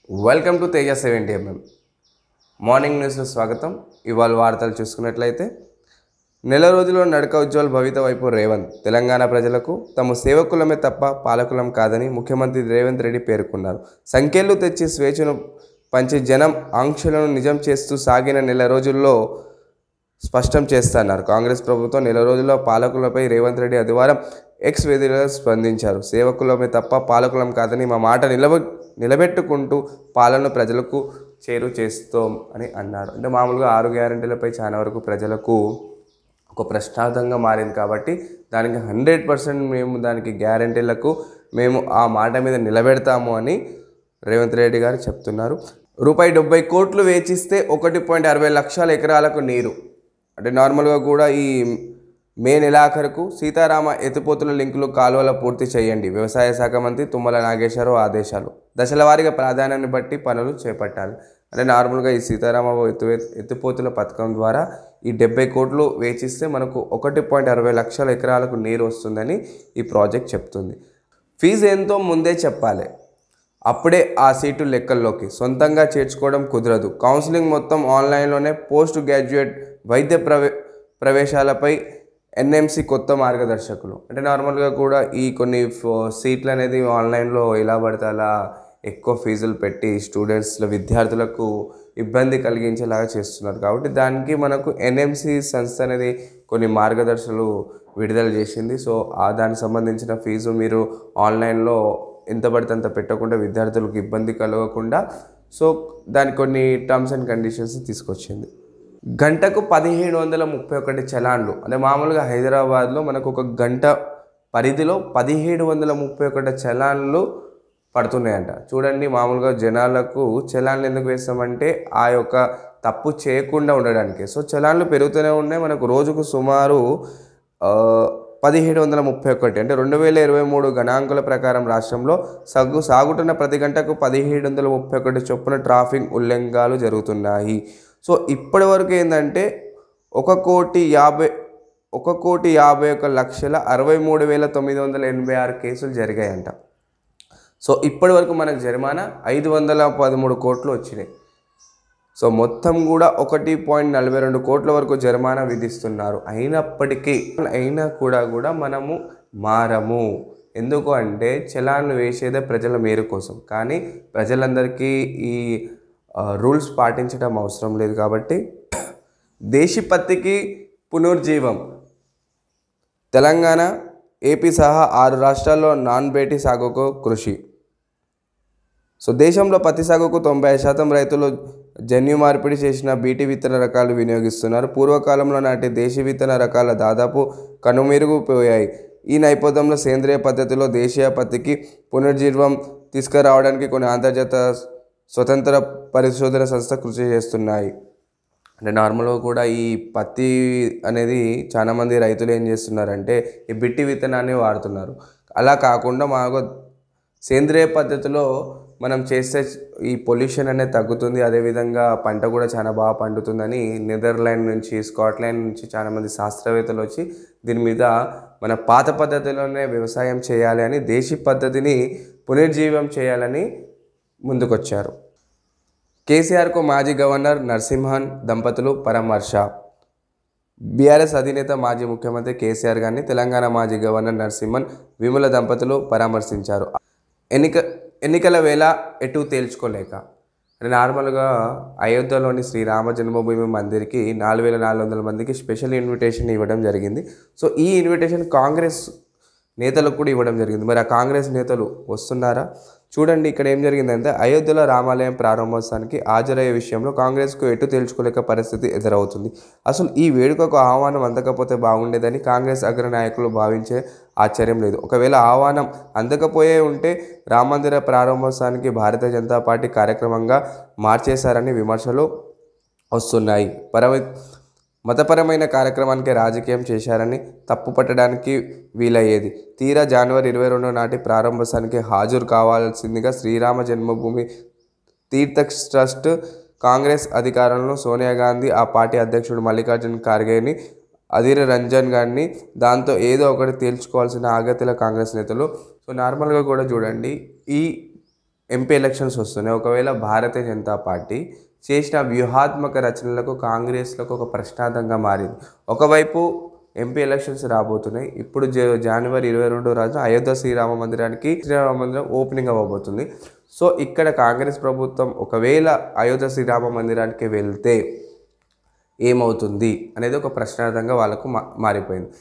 Welcome to Teja 70mm morning న్యూస్లో స్వాగతం. ఇవాళ వార్తలు చూసుకున్నట్లయితే నెల రోజుల్లో నడక ఉజ్వల్ భవిత వైపు రేవంత్. తెలంగాణ ప్రజలకు తమ సేవకులమే తప్ప పాలకులం కాదని ముఖ్యమంత్రి రేవంత్ రెడ్డి పేర్కొన్నారు. సంఖ్యలు తెచ్చి స్వేచ్ఛను పంచి జనం ఆంక్షలను నిజం చేస్తూ సాగిన నెల రోజుల్లో స్పష్టం చేస్తున్నారు. కాంగ్రెస్ ప్రభుత్వం నెల రోజుల్లో పాలకులపై రేవంత్ రెడ్డి ఆదివారం ఎక్స్ వేదికగా స్పందించారు. సేవకులమే తప్ప పాలకులం కాదని మా మాట నిలబెట్టుకుంటూ పాలన ప్రజలకు చేరు చేస్తాం అని అన్నారు. అంటే మామూలుగా 6 గ్యారెంటీలపై చాలా వరకు ప్రజలకు ఒక ప్రశ్నార్థంగా మారింది కాబట్టి దానికి 100% మేము దానికి గ్యారెంటీలకు మేము ఆ మాట మీద నిలబెడతాము అని రేవంత్ రెడ్డి గారు చెప్తున్నారు. రూపాయి 70 కోట్లు వేచిస్తే 1.60 లక్షల ఎకరాలకు నీరు. అంటే నార్మల్గా కూడా ఈ మే నెలాఖరుకు సీతారామ ఎత్తిపోతుల లింకులు కాలువల పూర్తి చేయండి. వ్యవసాయ శాఖ మంత్రి తుమ్మల నాగేశ్వరరావు ఆదేశాలు. దశల వారీగా ప్రాధాన్యాన్ని బట్టి పనులు చేపట్టాలి. అంటే నార్మల్గా ఈ సీతారామ ఎత్తిపోతుల పథకం ద్వారా ఈ 70 కోట్లు వేచిస్తే మనకు 1.60 లక్షల ఎకరాలకు నీరు వస్తుందని ఈ ప్రాజెక్ట్ చెప్తుంది. ఫీజు ఎంతో ముందే చెప్పాలి, అప్పుడే ఆ సీటు లెక్కల్లోకి. సొంతంగా చేర్చుకోవడం కుదరదు. కౌన్సిలింగ్ మొత్తం ఆన్లైన్లోనే. పోస్ట్ గ్రాడ్యుయేట్ వైద్య ప్రవేశాలపై ఎన్ఎంసి కొత్త మార్గదర్శకులు. అంటే నార్మల్గా కూడా ఈ కొన్ని సీట్లు అనేది ఆన్లైన్లో ఎలా పడితే అలా ఎక్కువ ఫీజులు పెట్టి విద్యార్థులకు ఇబ్బంది కలిగించేలాగా చేస్తున్నారు. కాబట్టి దానికి మనకు ఎన్ఎంసి సంస్థ అనేది కొన్ని మార్గదర్శకాలు విడుదల చేసింది. సో దానికి సంబంధించిన ఫీజు మీరు ఆన్లైన్లో ఎంత పడితే అంత పెట్టకుండా విద్యార్థులకు ఇబ్బంది కలగకుండా సో దానికి కొన్ని టర్మ్స్ అండ్ కండిషన్స్ తీసుకొచ్చింది. గంటకు 1731 చలాన్లు. అంటే మామూలుగా హైదరాబాద్లో మనకు ఒక గంట పరిధిలో 1731 చలాన్లు పడుతున్నాయంట. చూడండి, మామూలుగా జనాలకు చలాన్లు ఎందుకు వేస్తామంటే ఆ యొక్క తప్పు చేయకుండా ఉండడానికి. సో చలాన్లు పెరుగుతూనే ఉన్నాయి. మనకు రోజుకు సుమారు 1731. అంటే 2023 గణాంకాల ప్రకారం రాష్ట్రంలో సాగుతున్న ప్రతి గంటకు 1731 చొప్పున ట్రాఫిక్ ఉల్లంఘనలు జరుగుతున్నాయి. సో ఇప్పటి వరకు ఏంటంటే 1,51,63,986 కేసులు జరిగాయంట. సో ఇప్పటి వరకు మనకు జరిమానా 513 కోట్లు వచ్చినాయి. సో మొత్తం కూడా 1.42 కోట్ల వరకు జరిమానా విధిస్తున్నారు. అయినా కూడా మనము మారము. ఎందుకు అంటే చలాన్లు వేసేదే ప్రజల మేలు కోసం, కానీ ప్రజలందరికీ ఈ రూల్స్ పాటించడం అవసరం లేదు. కాబట్టి దేశీపత్తికి పునరుజ్జీవం. తెలంగాణ, ఏపీ సహా 6 రాష్ట్రాల్లో నాన్ బేటీ సాగుకు కృషి. సో దేశంలో పత్తి సాగుకు 90% రైతులు జన్యు మార్పిడి చేసిన బీటీ విత్తన రకాలు వినియోగిస్తున్నారు. పూర్వకాలంలో నాటి దేశీ విత్తన రకాల దాదాపు కనుమరుగైపోయాయి. ఈ నేపథ్యంలో సేంద్రియ పద్ధతిలో దేశీయ పత్తికి పునరుజ్జీవం తీసుకురావడానికి కొన్ని అంతర్జాతీయ స్వతంత్ర పరిశోధన సంస్థ కృషి చేస్తున్నాయి. అంటే నార్మల్గా కూడా ఈ పత్తి అనేది చాలామంది రైతులు ఏం చేస్తున్నారంటే ఈ బిట్టి విత్తనాన్ని వాడుతున్నారు. అలా కాకుండా మాకు సేంద్రియ పద్ధతిలో మనం చేస్తే ఈ పొల్యూషన్ అనేది తగ్గుతుంది, అదేవిధంగా పంట కూడా చాలా బాగా పండుతుందని నెదర్లాండ్ నుంచి, స్కాట్లాండ్ నుంచి చాలామంది శాస్త్రవేత్తలు వచ్చి దీని మీద మన పాత పద్ధతిలోనే వ్యవసాయం చేయాలి అని, దేశీ పద్ధతిని పునరుజ్జీవం చేయాలని ముందుకొచ్చారు. కేసీఆర్కు మాజీ గవర్నర్ నరసింహన్ దంపతులు పరామర్శ. బీఆర్ఎస్ అధినేత మాజీ ముఖ్యమంత్రి కేసీఆర్ గారిని తెలంగాణ మాజీ గవర్నర్ నరసింహన్ విమల దంపతులు పరామర్శించారు. ఎన్నికల వేళ ఎటు తేల్చుకోలేక. అంటే నార్మల్గా అయోధ్యలోని శ్రీరామ జన్మభూమి మందిర్కి 4,400 మందికి స్పెషల్ ఇన్విటేషన్ ఇవ్వడం జరిగింది. సో ఈ ఇన్విటేషన్ కాంగ్రెస్ నేతలకు కూడా ఇవ్వడం జరిగింది. మరి ఆ కాంగ్రెస్ నేతలు వస్తున్నారా? చూడండి, ఇక్కడ ఏం జరిగిందంటే అయోధ్యలో రామాలయం ప్రారంభోత్సవానికి హాజరయ్యే విషయంలో కాంగ్రెస్కు ఎటు తేల్చుకోలేక పరిస్థితి ఎదురవుతుంది. అసలు ఈ వేడుకకు ఆహ్వానం అందకపోతే బాగుండేదని కాంగ్రెస్ అగ్రనాయకులు భావించే ఆశ్చర్యం లేదు. ఒకవేళ ఆహ్వానం అందకపోయే ఉంటే రామ మందిర ప్రారంభోత్సవానికి భారతీయ జనతా పార్టీ కార్యక్రమంగా మార్చేశారని విమర్శలు వస్తున్నాయి. మతపరమైన కార్యక్రమానికి రాజకీయం చేశారని తప్పు పట్టడానికి వీలయ్యేది. తీరా జనవరి 22 నాటి ప్రారంభోత్సవానికి హాజరు కావాల్సిందిగా శ్రీరామ జన్మభూమి తీర్థ ట్రస్ట్ కాంగ్రెస్ అధికారంలో సోనియా గాంధీ, ఆ పార్టీ అధ్యక్షుడు మల్లికార్జున్ ఖార్గేని, అధీర్ రంజన్ గారిని దాంతో ఏదో ఒకటి తేల్చుకోవాల్సిన ఆగతిల కాంగ్రెస్ నేతలు. సో నార్మల్గా కూడా చూడండి, ఈ ఎంపీ ఎలక్షన్స్ వస్తున్నాయి. ఒకవేళ భారతీయ జనతా పార్టీ చేసిన వ్యూహాత్మక రచనలకు కాంగ్రెస్లకు ఒక ప్రశ్నార్థంగా మారింది. ఒకవైపు ఎంపీ ఎలక్షన్స్ రాబోతున్నాయి. ఇప్పుడు జనవరి 22 రోజున అయోధ్య శ్రీరామ మందిరం ఓపెనింగ్ అవ్వబోతుంది. సో ఇక్కడ కాంగ్రెస్ ప్రభుత్వం ఒకవేళ అయోధ్య శ్రీరామ మందిరానికి వెళ్తే ఏమవుతుంది అనేది ఒక ప్రశ్నార్థంగా వాళ్ళకు మారిపోయింది.